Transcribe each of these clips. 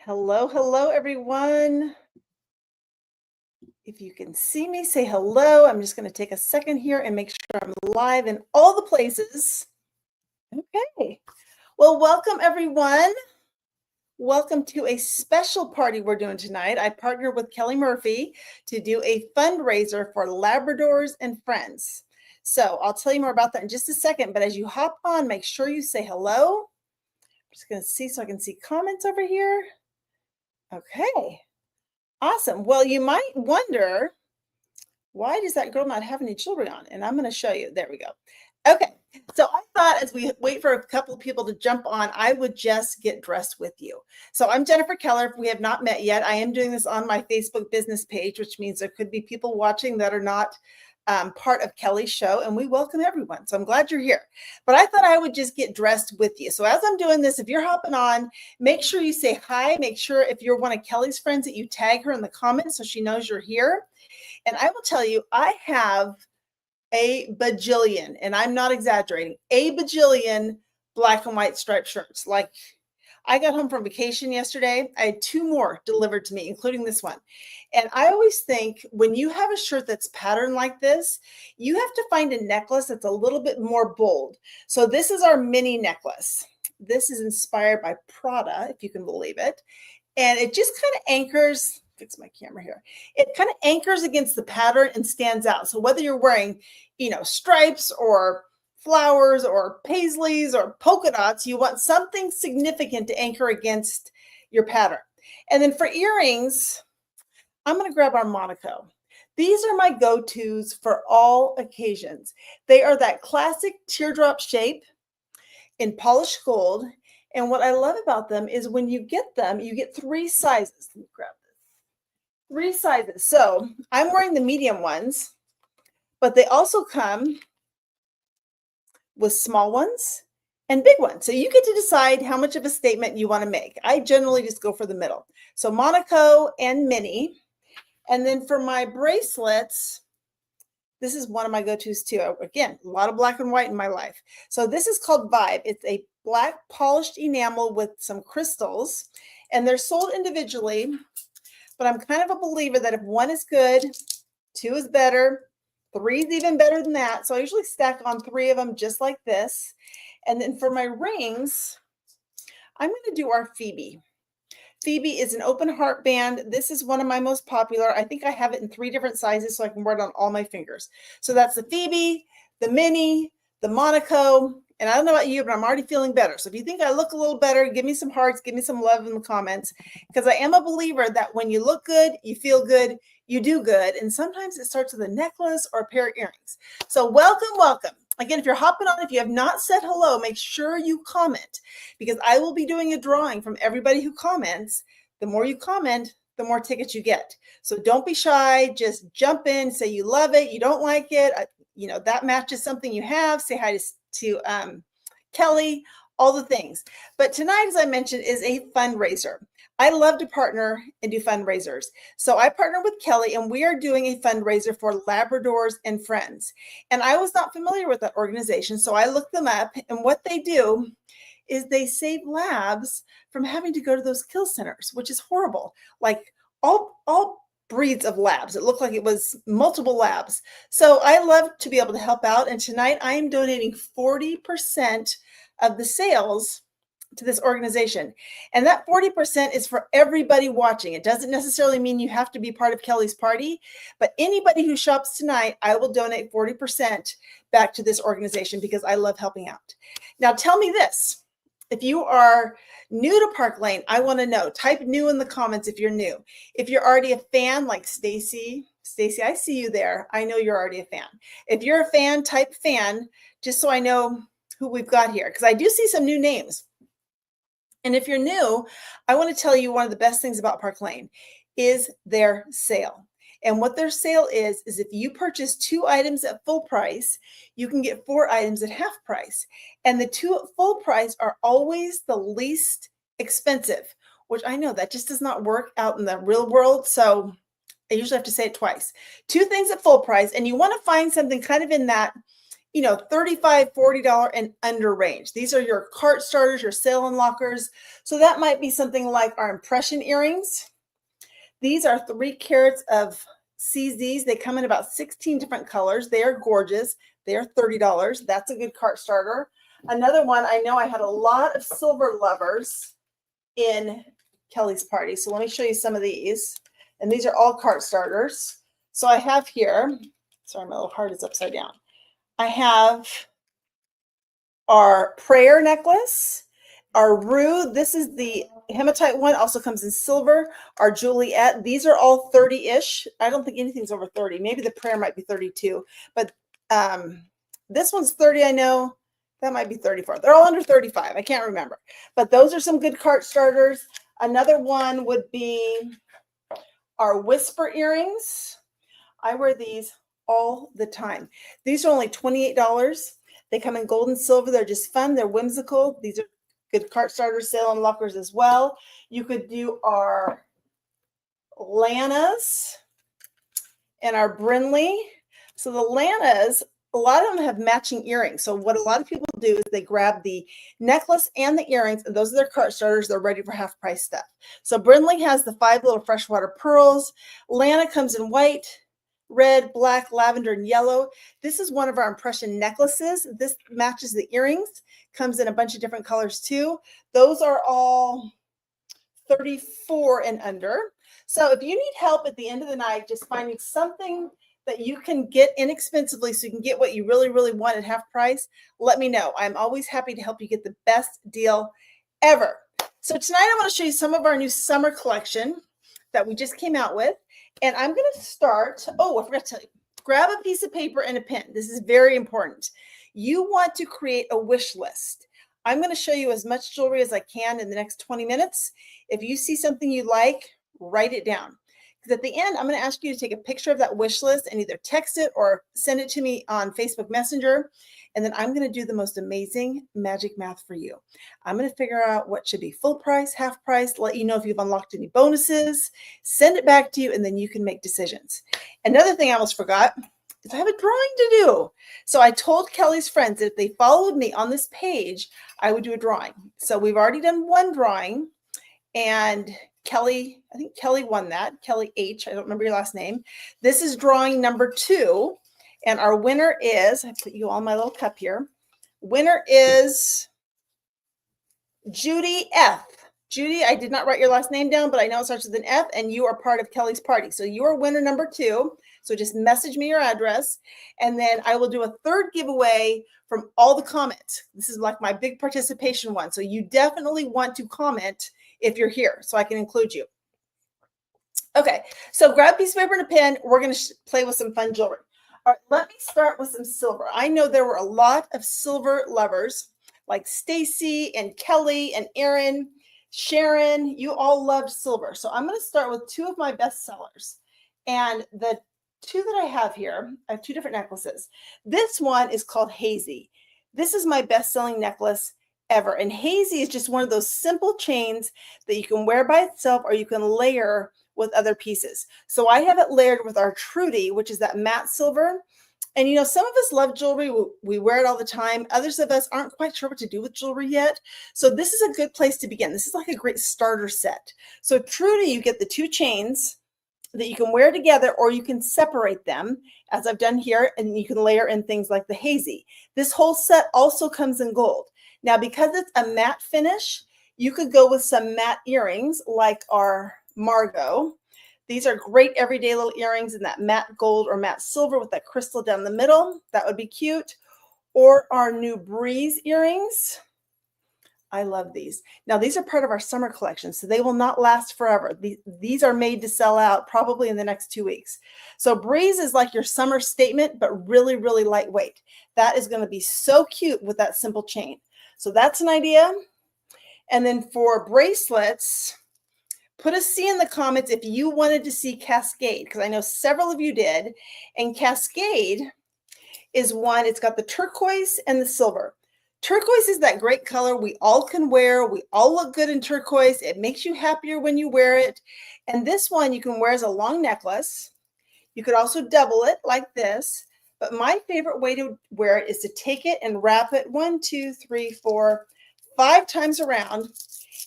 Hello, hello, everyone. If you can see me, say hello. I'm just going to take a second here and make sure I'm live in all the places. Okay. Well, welcome, everyone. Welcome to a special party we're doing tonight. I partnered with Kelly Murphy to do a fundraiser for Labradors and Friends. So I'll tell you more about that in just a second. But as you hop on, make sure you say hello. I'm just going to see so I can see comments over here. Okay. Awesome. Well, you might wonder, why does that girl not have any jewelry on? And I'm going to show you. There we go. Okay. So I thought as we wait for a couple of people to jump on, I would just get dressed with you. So I'm Jennifer Keller. If we have not met yet, I am doing this on my Facebook business page, which means there could be people watching that are not part of Kelly's show, and we welcome everyone. So I'm glad you're here. But I thought I would just get dressed with you. So as I'm doing this, if you're hopping on, make sure you say hi. Make sure if you're one of Kelly's friends that you tag her in the comments so she knows you're here. And I will tell you, I have a bajillion, and I'm not exaggerating, a bajillion black and white striped shirts. Like, I got home from vacation yesterday. I had 2 more delivered to me, including this one. And I always think when you have a shirt that's patterned like this, you have to find a necklace that's a little bit more bold. So this is our mini necklace. This is inspired by Prada, if you can believe it. And it just kind of anchors, fix my camera here. It kind of anchors against the pattern and stands out. So whether you're wearing, stripes or flowers or paisleys or polka dots, you want something significant to anchor against your pattern. And then for earrings, I'm going to grab our Monaco. These are my go-tos for all occasions. They are that classic teardrop shape in polished gold. And what I love about them is when you get them, you get 3 sizes. Let me grab this. 3 sizes. So I'm wearing the medium ones, but they also come with small ones and big ones. So you get to decide how much of a statement you want to make. I generally just go for the middle. So Monaco and mini. And then for my bracelets, this is one of my go-tos too. Again, a lot of black and white in my life. So this is called Vibe. It's a black polished enamel with some crystals, and they're sold individually. But I'm kind of a believer that if 1 is good, 2 is better, 3 is even better than that. So I usually stack on 3 of them just like this. And then for my rings, I'm going to do our Phoebe. Phoebe is an open heart band. This is one of my most popular. I think I have it in 3 different sizes so I can wear it on all my fingers. So that's the Phoebe, the mini, the Monaco. And I don't know about you, but I'm already feeling better. So if you think I look a little better, give me some hearts, give me some love in the comments, because I am a believer that when you look good, you feel good, you do good. And sometimes it starts with a necklace or a pair of earrings. So welcome, welcome. Again, if you're hopping on, if you have not said hello, make sure you comment, because I will be doing a drawing from everybody who comments. The more you comment, the more tickets you get. So don't be shy. Just jump in, say you love it, you don't like it. That matches something you have. Say hi to Kelly, all the things. But tonight, as I mentioned, is a fundraiser. I love to partner and do fundraisers. So I partnered with Kelly, and we are doing a fundraiser for Labradors and Friends. And I was not familiar with that organization, so I looked them up, and what they do is they save labs from having to go to those kill centers, which is horrible. Like all breeds of labs. It looked like it was multiple labs. So I love to be able to help out. And tonight I am donating 40% of the sales to this organization. And that 40% is for everybody watching. It doesn't necessarily mean you have to be part of Kelly's party, but anybody who shops tonight, I will donate 40% back to this organization because I love helping out. Now tell me this. If you are new to Park Lane, I want to know. Type new in the comments if you're new. If you're already a fan, like Stacy, I see you there. I know you're already a fan. If you're a fan, type fan, just so I know who we've got here, because I do see some new names. And if you're new, I want to tell you one of the best things about Park Lane is their sale. And what their sale is if you purchase 2 items at full price, you can get 4 items at half price. And the 2 at full price are always the least expensive, which I know that just does not work out in the real world. So I usually have to say it twice. 2 things at full price, and you want to find something kind of in that, $35, $40 and under range. These are your cart starters, your sale unlockers. So that might be something like our impression earrings. These are 3 carats of CZs. They come in about 16 different colors. They are gorgeous. They are $30. That's a good cart starter. Another one, I know I had a lot of silver lovers in Kelly's party. So let me show you some of these. And these are all cart starters. So I have here, sorry, my little heart is upside down. I have our prayer necklace, our rue. This is the hematite one, also comes in silver. Our Juliet, these are all 30-ish. I don't think anything's over 30. Maybe the prayer might be 32, but this one's 30, I know. That might be 34. They're all under 35. I can't remember. But those are some good cart starters. Another one would be our whisper earrings. I wear these all the time. These are only $28. They come in gold and silver. They're just fun. They're whimsical. These are good cart starters, sale unlockers as well. You could do our Lanas and our Brinley. So the Lanas, a lot of them have matching earrings. So what a lot of people do is they grab the necklace and the earrings, and those are their cart starters. They're ready for half price stuff. So Brinley has the 5 little freshwater pearls. Lana comes in white, red, black, lavender, and yellow. This is one of our impression necklaces. This matches the earrings, comes in a bunch of different colors too. Those are all 34 and under. So if you need help at the end of the night, just finding something that you can get inexpensively so you can get what you really, really want at half price, let me know. I'm always happy to help you get the best deal ever. So tonight I want to show you some of our new summer collection that we just came out with. And I'm going to start, oh, I forgot to tell you, grab a piece of paper and a pen. This is very important. You want to create a wish list. I'm going to show you as much jewelry as I can in the next 20 minutes. If you see something you like, write it down. Because at the end, I'm going to ask you to take a picture of that wish list and either text it or send it to me on Facebook Messenger. And then I'm going to do the most amazing magic math for you. I'm going to figure out what should be full price, half price, let you know if you've unlocked any bonuses, send it back to you, and then you can make decisions. Another thing I almost forgot is I have a drawing to do. So I told Kelly's friends that if they followed me on this page, I would do a drawing. So we've already done one drawing, and Kelly, I think Kelly won that. Kelly H. I don't remember your last name. This is drawing number 2. And our winner is, I put you on my little cup here. Winner is Judy F. Judy, I did not write your last name down, but I know it starts with an F, and you are part of Kelly's party. So you are winner number 2. So just message me your address, and then I will do a 3rd giveaway from all the comments. This is like my big participation one. So you definitely want to comment if you're here so I can include you. Okay, so grab a piece of paper and a pen. We're going to play with some fun jewelry. All right, let me start with some silver. I know there were a lot of silver lovers like Stacy and Kelly and Erin, Sharon. You all loved silver. So I'm going to start with 2 of my best sellers. And the 2 that I have here, I have 2 different necklaces. This one is called Hazy. This is my best-selling necklace ever. And Hazy is just one of those simple chains that you can wear by itself or you can layer with other pieces. So I have it layered with our Trudy, which is that matte silver. And some of us love jewelry. We wear it all the time. Others of us aren't quite sure what to do with jewelry yet. So this is a good place to begin. This is like a great starter set. So Trudy, you get the 2 chains that you can wear together, or you can separate them as I've done here, and you can layer in things like the Hazy. This whole set also comes in gold. Now, because it's a matte finish, you could go with some matte earrings like our Margot. These are great everyday little earrings in that matte gold or matte silver with that crystal down the middle. That would be cute. Or our new Breeze earrings. I love these. Now, these are part of our summer collection, so they will not last forever. These are made to sell out probably in the next 2 weeks. So Breeze is like your summer statement, but really, really lightweight. That is going to be so cute with that simple chain. So that's an idea. And then for bracelets, put a C in the comments if you wanted to see Cascade, because I know several of you did. And Cascade is one, it's got the turquoise and the silver. Turquoise is that great color we all can wear. We all look good in turquoise. It makes you happier when you wear it. And this one you can wear as a long necklace. You could also double it like this. But my favorite way to wear it is to take it and wrap it 1, 2, 3, 4, 5 times around.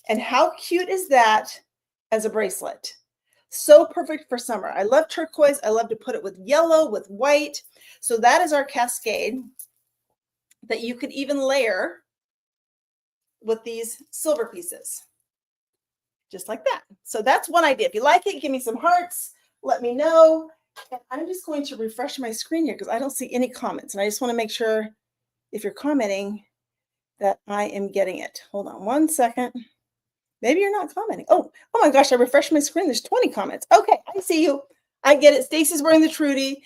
And how cute is that as a bracelet? So perfect for summer. I love turquoise. I love to put it with yellow, with white. So that is our cascade that you could even layer with these silver pieces, just like that. So that's one idea. If you like it, give me some hearts. Let me know. And I'm just going to refresh my screen here because I don't see any comments. And I just want to make sure if you're commenting that I am getting it. Hold on one second. Maybe you're not commenting. Oh my gosh, I refreshed my screen. There's 20 comments. Okay, I see you. I get it. Stacy's wearing the Trudy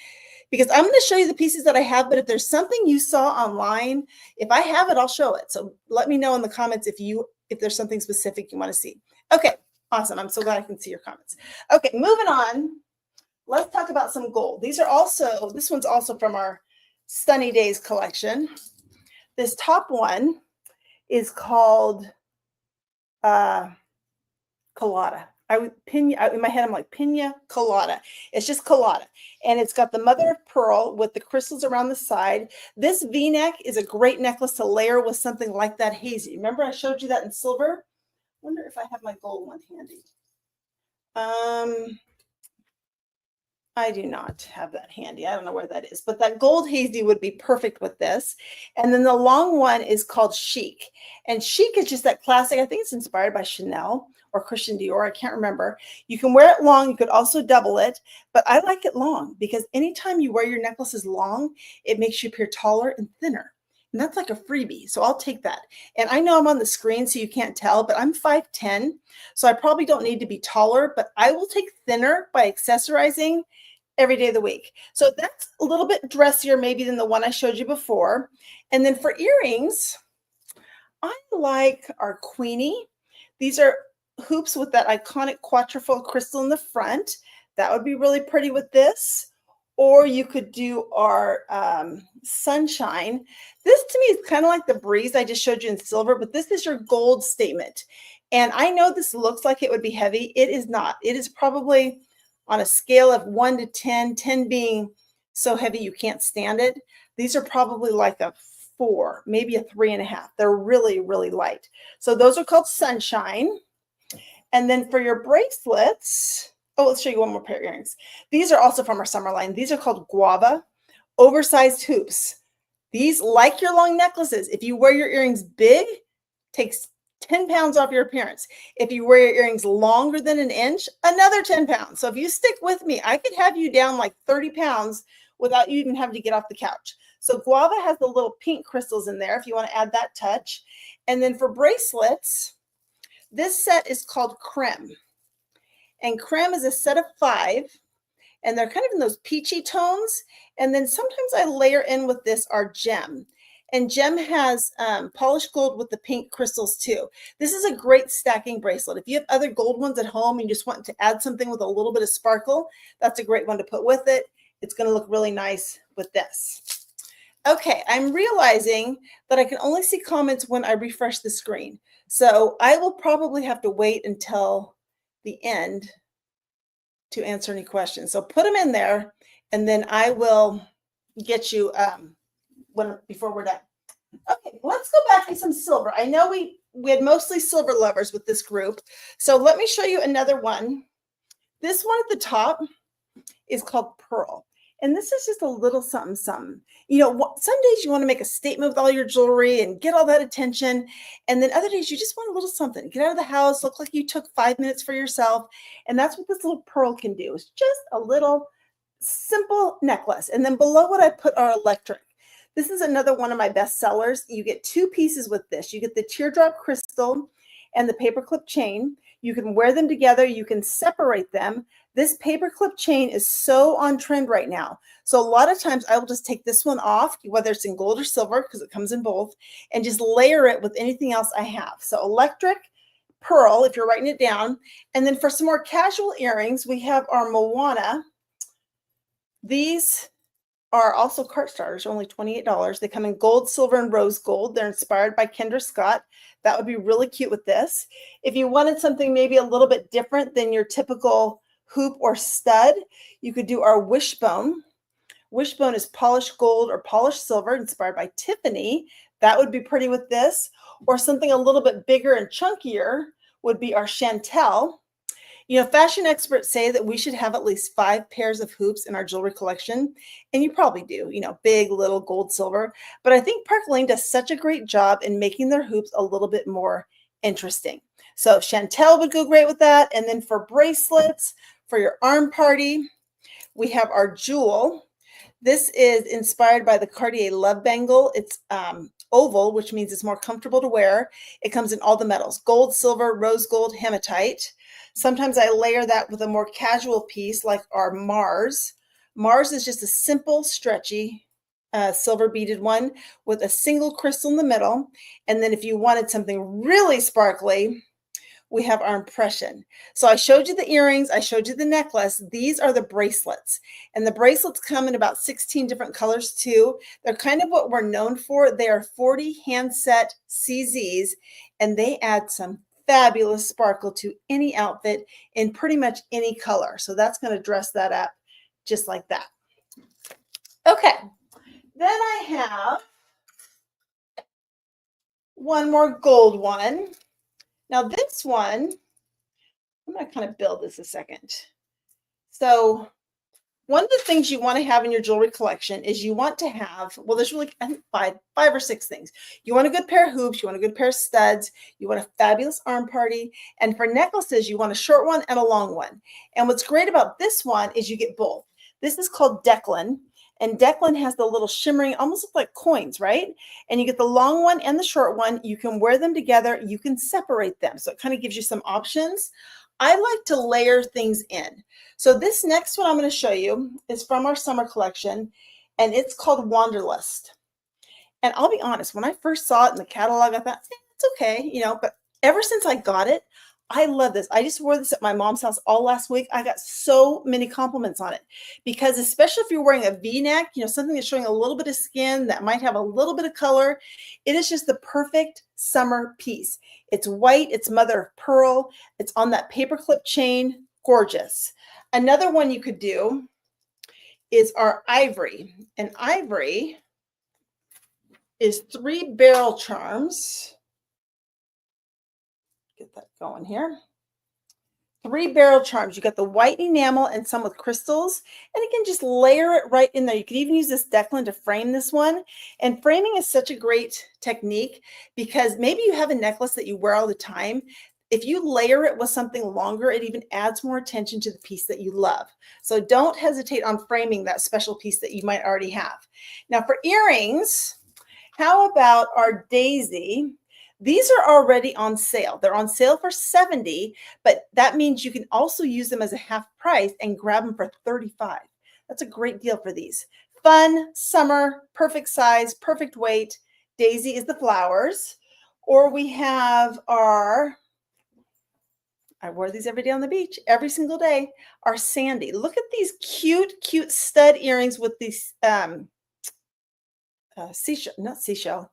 because I'm going to show you the pieces that I have. But if there's something you saw online, if I have it, I'll show it. So let me know in the comments if there's something specific you want to see. Okay, awesome. I'm so glad I can see your comments. Okay, moving on. Let's talk about some gold. This one's also from our Sunny Days collection. This top one is called colada. In my head, I'm like pina colada. It's just colada. And it's got the mother of pearl with the crystals around the side. This V-neck is a great necklace to layer with something like that hazy. Remember I showed you that in silver? I wonder if I have my gold one handy. I do not have that handy. I don't know where that is, but that gold hazy would be perfect with this. And then the long one is called Chic. And Chic is just that classic. I think it's inspired by Chanel or Christian Dior. I can't remember. You can wear it long. You could also double it, but I like it long because anytime you wear your necklaces long, it makes you appear taller and thinner. And that's like a freebie. So I'll take that. And I know I'm on the screen, so you can't tell, but I'm 5'10". So I probably don't need to be taller, but I will take thinner by accessorizing every day of the week. So that's a little bit dressier maybe than the one I showed you before. And then for earrings, I like our Queenie. These are hoops with that iconic quatrefoil crystal in the front. That would be really pretty with this. Or you could do our Sunshine. This to me is kind of like the Breeze I just showed you in silver, but this is your gold statement. And I know this looks like it would be heavy. It is not. It is probably on a scale of 1 to 10, 10 being so heavy you can't stand it. These are probably like a 4, maybe a 3.5. They're really, really light. So those are called Sunshine. And then for your bracelets, let's show you one more pair of earrings. These are also from our summer line. These are called Guava, oversized hoops. These, like your long necklaces, if you wear your earrings big, takes 10 pounds off your appearance. If you wear your earrings longer than an inch, another 10 pounds. So if you stick with me, I could have you down like 30 pounds without you even having to get off the couch. So Guava has the little pink crystals in there if you want to add that touch. And then for bracelets, this set is called Creme. And Creme is a set of 5. And they're kind of in those peachy tones. And then sometimes I layer in with this our Gem. And Gem has polished gold with the pink crystals too. This is a great stacking bracelet. If you have other gold ones at home and you just want to add something with a little bit of sparkle, that's a great one to put with it. It's going to look really nice with this. Okay, I'm realizing that I can only see comments when I refresh the screen. So I will probably have to wait until the end to answer any questions. So put them in there and then I will get you before we're done. Okay, let's go back to some silver. I know we had mostly silver lovers with this group. So let me show you another one. This one at the top is called Pearl. And this is just a little something, something. You know, some days you want to make a statement with all your jewelry and get all that attention. And then other days you just want a little something. Get out of the house, look like you took 5 minutes for yourself. And that's what this little pearl can do. It's just a little simple necklace. And then below it, I put our electric. This is another one of my best sellers. You get 2 pieces with this. You get the teardrop crystal and the paperclip chain. You can wear them together. You can separate them. This paperclip chain is so on trend right now. So a lot of times I will just take this one off, whether it's in gold or silver, because it comes in both, and just layer it with anything else I have. So electric, pearl, if you're writing it down. And then for some more casual earrings, we have our Moana. These are also cart starters, only $28. They come in gold, silver, and rose gold. They're inspired by Kendra Scott. That would be really cute with this. If you wanted something maybe a little bit different than your typical hoop or stud, you could do our wishbone, Wishbone is polished gold or polished silver, inspired by Tiffany. That would be pretty with this. Or something a little bit bigger and chunkier would be our Chantel. You know, fashion experts say that we should have at least 5 pairs of hoops in our jewelry collection. And you probably do, you know, big, little, gold, silver. But I think Park Lane does such a great job in making their hoops a little bit more interesting. So Chantel would go great with that. And then for bracelets, for your arm party, we have our jewel. This is inspired by the Cartier Love Bangle. It's oval, which means it's more comfortable to wear. It comes in all the metals: gold, silver, rose gold, hematite. Sometimes I layer that with a more casual piece like our Mars. Mars is just a simple, stretchy, silver beaded one with a single crystal in the middle. And then if you wanted something really sparkly, we have our impression. So I showed you the earrings, I showed you the necklace. These are the bracelets. And the bracelets come in about 16 different colors too. They're kind of what we're known for. They are 40 hand-set CZs, and they add some fabulous sparkle to any outfit in pretty much any color. So that's going to dress that up just like that. Okay, then I have one more gold one. Now this one, I'm going to kind of build this a second. So one of the things you want to have in your jewelry collection is you want to have, well, there's really, I think, five or six things. You want a good pair of hoops, you want a good pair of studs, you want a fabulous arm party, and for necklaces, you want a short one and a long one. And what's great about this one is you get both. This is called Declan, and Declan has the little shimmering, almost look like coins, right? And you get the long one and the short one. You can wear them together. You can separate them. So it kind of gives you some options. I like to layer things in. So this next one I'm going to show you is from our summer collection, and it's called Wanderlust. And I'll be honest, when I first saw it in the catalog, I thought, it's okay, you know, but ever since I got it, I love this. I just wore this at my mom's house all last week. I got so many compliments on it because especially if you're wearing a V-neck, you know, something that's showing a little bit of skin that might have a little bit of color, it is just the perfect summer piece. It's white, it's mother of pearl, it's on that paperclip chain, gorgeous. Another one you could do is our ivory. And ivory is 3 barrel charms. Get that going here. 3 barrel charms. You got the white enamel and some with crystals, and again, just layer it right in there. You could even use this Declan to frame this one. And framing is such a great technique because maybe you have a necklace that you wear all the time. If you layer it with something longer, it even adds more attention to the piece that you love. So don't hesitate on framing that special piece that you might already have. Now for earrings, how about our daisy? These are already on sale. They're on sale for $70, but that means you can also use them as a half price and grab them for $35. That's a great deal for these. Fun, summer, perfect size, perfect weight. Daisy is the flowers. Or we have our, I wear these every day on the beach, every single day, our Sandy. Look at these cute, cute stud earrings with these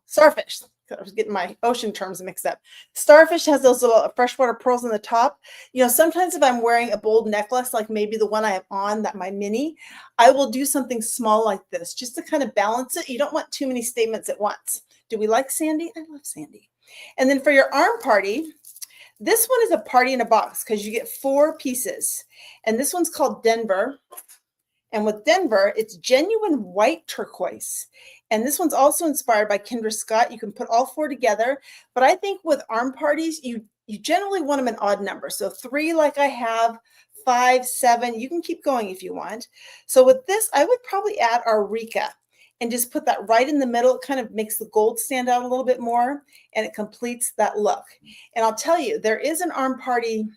starfish. I was getting my ocean terms mixed up. Starfish has those little freshwater pearls on the top. You know, sometimes if I'm wearing a bold necklace, like maybe the one I have on, that my mini, I will do something small like this just to kind of balance it. You don't want too many statements at once. Do we like Sandy? I love Sandy. And then for your arm party, this one is a party in a box because you get 4 pieces. And this one's called Denver. And with Denver, it's genuine white turquoise. And this one's also inspired by Kendra Scott. You can put all 4 together. But I think with arm parties, you generally want them in odd numbers. So 3 like I have, 5, 7. You can keep going if you want. So with this, I would probably add our Rika and just put that right in the middle. It kind of makes the gold stand out a little bit more, and it completes that look. And I'll tell you, there is an arm party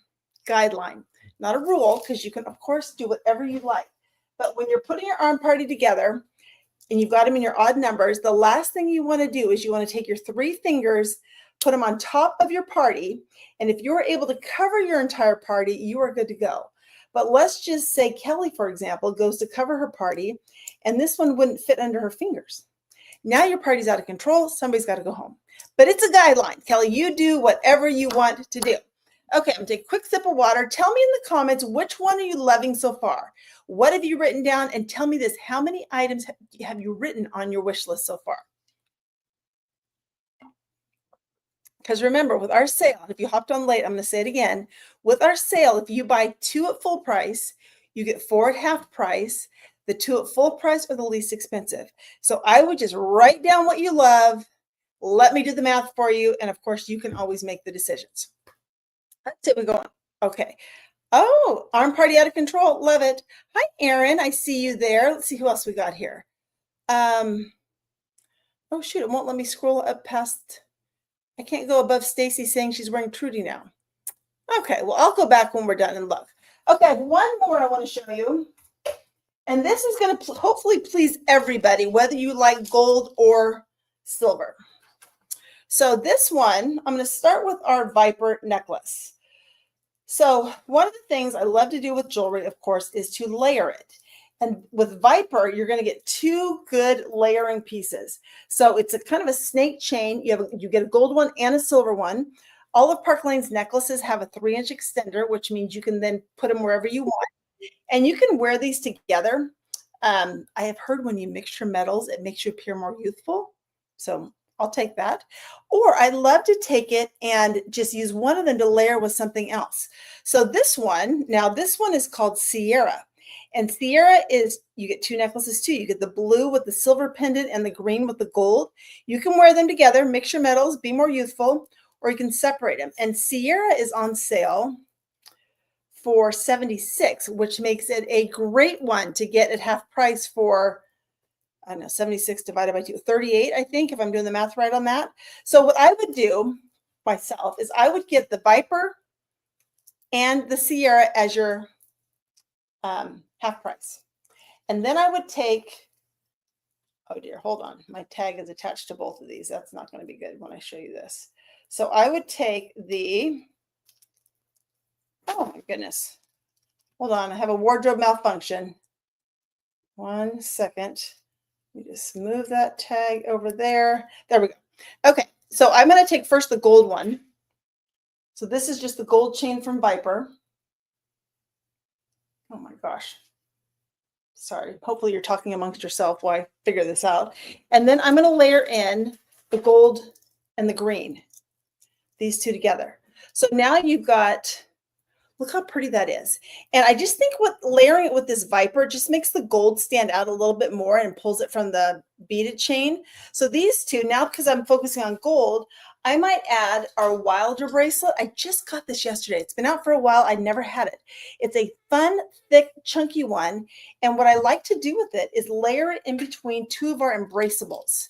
guideline, not a rule, because you can, of course, do whatever you like. But when you're putting your arm party together and you've got them in your odd numbers, the last thing you want to do is you want to take your 3 fingers, put them on top of your party. And if you're able to cover your entire party, you are good to go. But let's just say Kelly, for example, goes to cover her party, and this one wouldn't fit under her fingers. Now your party's out of control. Somebody's got to go home. But it's a guideline. Kelly, you do whatever you want to do. Okay, I'm gonna take a quick sip of water. Tell me in the comments, which one are you loving so far? What have you written down? And tell me this, how many items have you written on your wish list so far? Because remember, with our sale, if you hopped on late, I'm going to say it again. With our sale, if you buy 2 at full price, you get 4 at half price. The 2 at full price are the least expensive. So I would just write down what you love. Let me do the math for you. And of course, you can always make the decisions. That's it. We're going. Okay. Oh, arm party out of control. Love it. Hi, Erin. I see you there. Let's see who else we got here. Oh, shoot. It won't let me scroll up past. I can't go above Stacy saying she's wearing Trudy now. Okay, well, I'll go back when we're done and look. Okay, I have one more I want to show you. And this is going to hopefully please everybody, whether you like gold or silver. So this one, I'm going to start with our Viper necklace. So one of the things I love to do with jewelry, of course, is to layer it. And with Viper, you're going to get 2 good layering pieces. So it's a kind of a snake chain. You get a gold one and a silver one. All of Park Lane's necklaces have a 3-inch extender, which means you can then put them wherever you want. And you can wear these together. I have heard when you mix your metals, it makes you appear more youthful. So I'll take that. Or I love to take it and just use one of them to layer with something else. So this one, now this one is called Sierra. And Sierra is, you get 2 necklaces too. You get the blue with the silver pendant and the green with the gold. You can wear them together, mix your metals, be more youthful, or you can separate them. And Sierra is on sale for $76, which makes it a great one to get at half price for, I don't know, 76 divided by 2, 38, I think, if I'm doing the math right on that. So what I would do myself is I would get the Viper and the Sierra as your half price. And then I would take, oh dear, hold on. My tag is attached to both of these. That's not going to be good when I show you this. So I would take the, oh my goodness. Hold on. I have a wardrobe malfunction. 1 second. Let me just move that tag over there. There we go. Okay. So I'm going to take first the gold one. So this is just the gold chain from Viper. Oh my gosh. Sorry. Hopefully you're talking amongst yourself while I figure this out. And then I'm going to layer in the gold and the green. These 2 together. So now you've got, look how pretty that is. And I just think layering it with this Viper just makes the gold stand out a little bit more and pulls it from the beaded chain. So these 2, now because I'm focusing on gold, I might add our Wilder bracelet. I just got this yesterday. It's been out for a while. I never had it. It's a fun, thick, chunky one. And what I like to do with it is layer it in between 2 of our embraceables.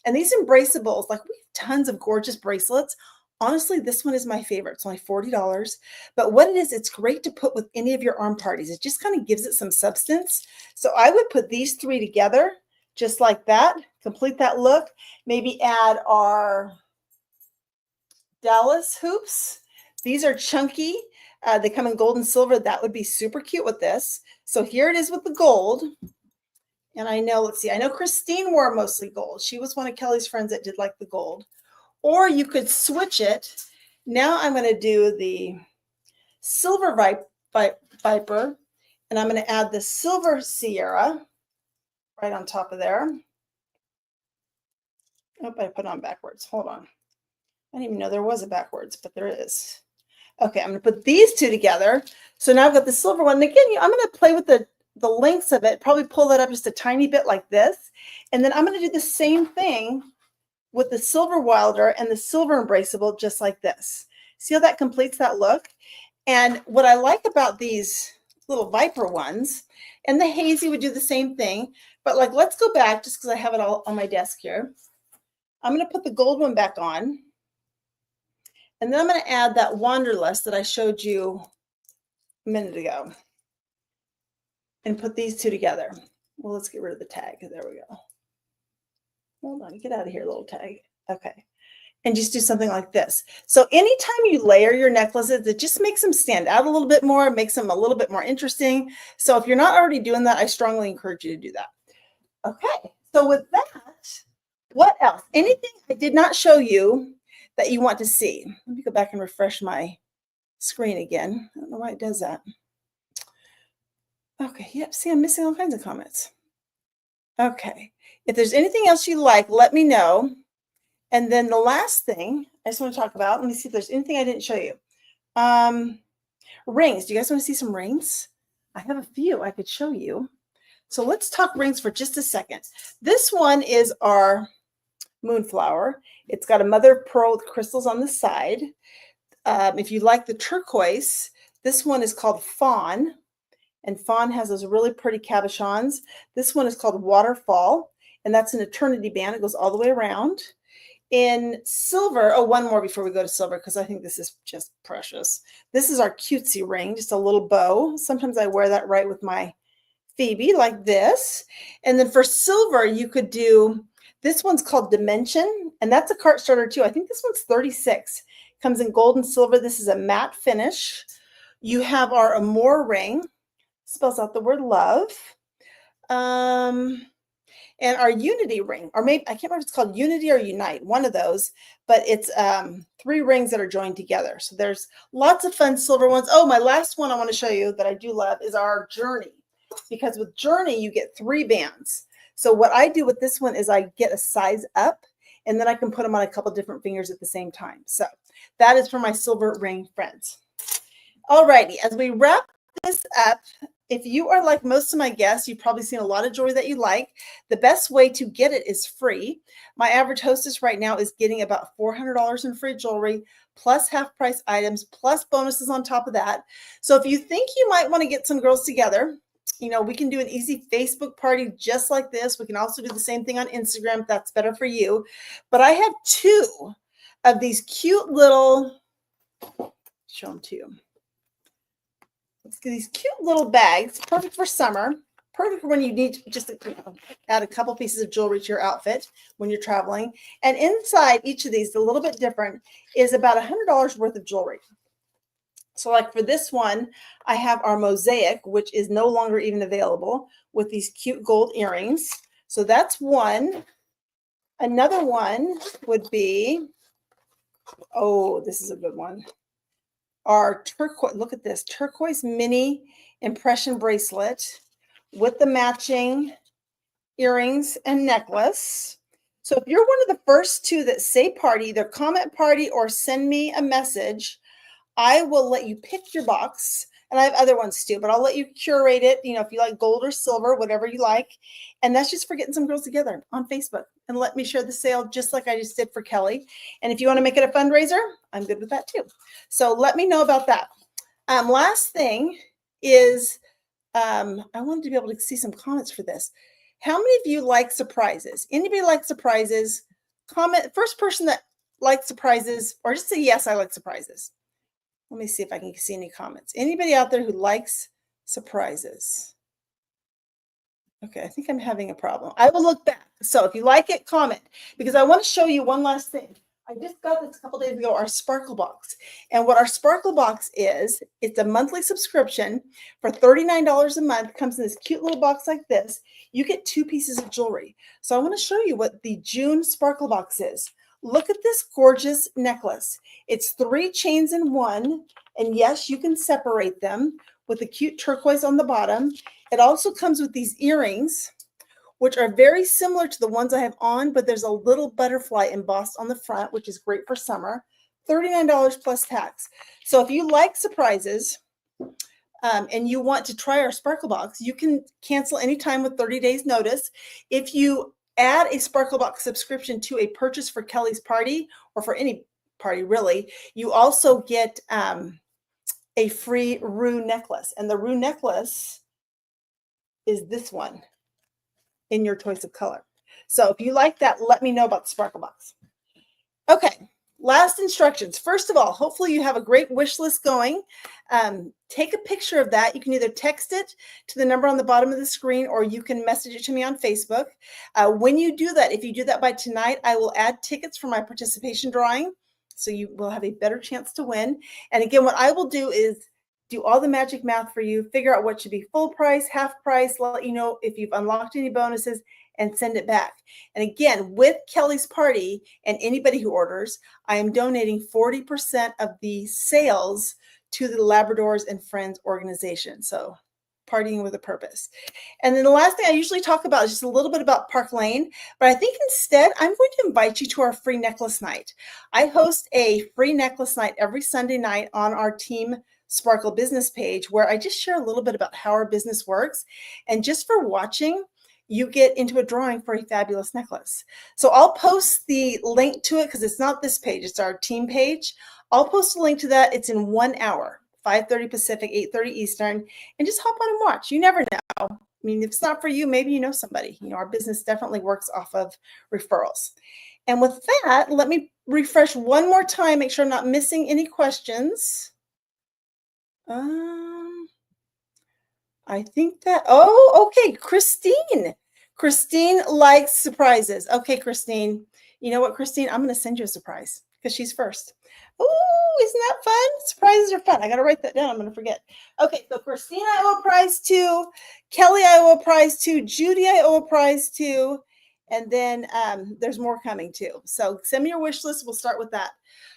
And these embraceables, like we have tons of gorgeous bracelets. Honestly, this one is my favorite. It's only $40. But what it is, it's great to put with any of your arm parties. It just kind of gives it some substance. So I would put these 3 together just like that. Complete that look. Maybe add our Dallas hoops. These are chunky. They come in gold and silver. That would be super cute with this. So here it is with the gold. And I know, let's see, I know Christine wore mostly gold. She was one of Kelly's friends that did like the gold. Or you could switch it. Now I'm going to do the silver Viper, and I'm going to add the silver Sierra right on top of there. Oh, I put it on backwards. Hold on. I didn't even know there was a backwards, but there is. Okay, I'm going to put these 2 together. So now I've got the silver one. And again, I'm going to play with the lengths of it, probably pull that up just a tiny bit like this. And then I'm going to do the same thing with the silver Wilder and the silver embraceable, just like this. See how that completes that look? And what I like about these little Viper ones, and the hazy would do the same thing, but like, let's go back just because I have it all on my desk here. I'm going to put the gold one back on. And then I'm going to add that Wanderlust that I showed you a minute ago and put these 2 together. Well, let's get rid of the tag. There we go. Hold on, get out of here, little tag. Okay. And just do something like this. So anytime you layer your necklaces, it just makes them stand out a little bit more, makes them a little bit more interesting. So if you're not already doing that, I strongly encourage you to do that. Okay. So with that, what else? Anything I did not show you that you want to see? Let me go back and refresh my screen again. I don't know why it does that. Okay, yep, see, I'm missing all kinds of comments. Okay, if there's anything else you like, let me know. And then the last thing I just want to talk about, let me see if there's anything I didn't show you. Rings. Do you guys want to see some rings? I have a few I could show you. So let's talk rings for just a second. This one is our moonflower. It's got a mother of pearl with crystals on the side. If you like the turquoise, this one is called Fawn. And Fawn has those really pretty cabochons. This one is called Waterfall, and that's an eternity band. It goes all the way around. In silver, oh, one more before we go to silver, because I think this is just precious. This is our cutesy ring, just a little bow. Sometimes I wear that right with my Phoebe like this. And then for silver, you could do, this one's called Dimension, and that's a cart starter too. I think this one's 36. Comes in gold and silver. This is a matte finish. You have our Amore ring, spells out the word love. And our Unity ring, or maybe, I can't remember if it's called Unity or Unite, one of those, but it's 3 rings that are joined together. So there's lots of fun silver ones. Oh, my last one I want to show you that I do love is our Journey, because with Journey, you get 3 bands. So what I do with this one is I get a size up, and then I can put them on a couple different fingers at the same time. So that is for my silver ring friends. All righty, as we wrap this up, if you are like most of my guests, you've probably seen a lot of jewelry that you like. The best way to get it is free. My average hostess right now is getting about $400 in free jewelry, plus half price items, plus bonuses on top of that. So if you think you might want to get some girls together, you know, we can do an easy Facebook party just like this. We can also do the same thing on Instagram if that's better for you. But I have 2 of these cute little, show them to you. These cute little bags, perfect for summer, perfect for when you need to just add a couple pieces of jewelry to your outfit when you're traveling. And inside each of these, a little bit different, is about $100 worth of jewelry. So like for this one, I have our mosaic, which is no longer even available, with these cute gold earrings. So that's one. Another one would be, oh, this is a good one. Our turquoise, look at this, turquoise mini impression bracelet with the matching earrings and necklace. So if you're one of the first 2 that say party, either comment party or send me a message, I will let you pick your box. And I have other ones too, but I'll let you curate it, you know, if you like gold or silver, whatever you like. And that's just for getting some girls together on Facebook and let me share the sale just like I just did for Kelly. And if you want to make it a fundraiser, I'm good with that too. So let me know about that. Last thing is, I wanted to be able to see some comments for this. How many of you like surprises? Anybody like surprises? Comment, first person that likes surprises, or just say, yes, I like surprises. Let me see if I can see any comments. Anybody out there who likes surprises? Okay, I think I'm having a problem. I will look back. So if you like it, comment, because I want to show you one last thing. I just got this a couple days ago, our Sparkle Box. And what our Sparkle Box is, it's a monthly subscription for $39 a month. It comes in this cute little box like this. You get 2 pieces of jewelry. So I want to show you what the June Sparkle Box is. Look at this gorgeous necklace. It's 3 chains in one. And yes, you can separate them with the cute turquoise on the bottom. It also comes with these earrings, which are very similar to the ones I have on, but there's a little butterfly embossed on the front, which is great for summer. $39 plus tax. So if you like surprises and you want to try our Sparkle Box, you can cancel anytime with 30 days notice. If you add a Sparkle Box subscription to a purchase for Kelly's party, or for any party really, you also get a free rue necklace. And the rue necklace is this one in your choice of color. So if you like that, let me know about the Sparkle Box. Okay, last instructions. First of all, hopefully you have a great wish list going. Take a picture of that. You can either text it to the number on the bottom of the screen, or you can message it to me on Facebook. When you do that, if you do that by tonight, I will add tickets for my participation drawing, so you will have a better chance to win. And again, what I will do is do all the magic math for you, figure out what should be full price, half price, let you know if you've unlocked any bonuses, and send it back. And again, with Kelly's party and anybody who orders, I am donating 40% of the sales to the Labradors and Friends organization. So partying with a purpose. And then the last thing I usually talk about is just a little bit about Park Lane, but I think instead I'm going to invite you to our free necklace night. I host a free necklace night every Sunday night on our Team Sparkle business page, where I just share a little bit about how our business works. And just for watching, you get into a drawing for a fabulous necklace. So I'll post the link to it because it's not this page, it's our team page. I'll post a link to that. It's in 1 hour, 5:30 Pacific, 8:30 Eastern, and just hop on and watch. You never know. I mean, if it's not for you, maybe you know somebody. You know, our business definitely works off of referrals. And with that, let me refresh one more time, make sure I'm not missing any questions. I think that, oh, okay, Christine. Christine likes surprises. Okay, Christine. You know what, Christine? I'm going to send you a surprise because she's first. Oh, isn't that fun? Surprises are fun. I got to write that down. I'm going to forget. Okay, so Christine, I owe a prize to. Kelly, I owe a prize to. Judy, I owe a prize to. And then there's more coming too. So send me your wish list. We'll start with that.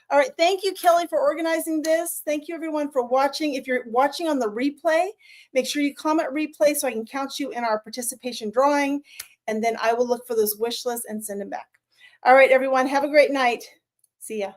All right. Thank you, Kelly, for organizing this. Thank you, everyone, for watching. If you're watching on the replay, make sure you comment replay so I can count you in our participation drawing. And then I will look for those wish lists and send them back. All right, everyone. Have a great night. See ya.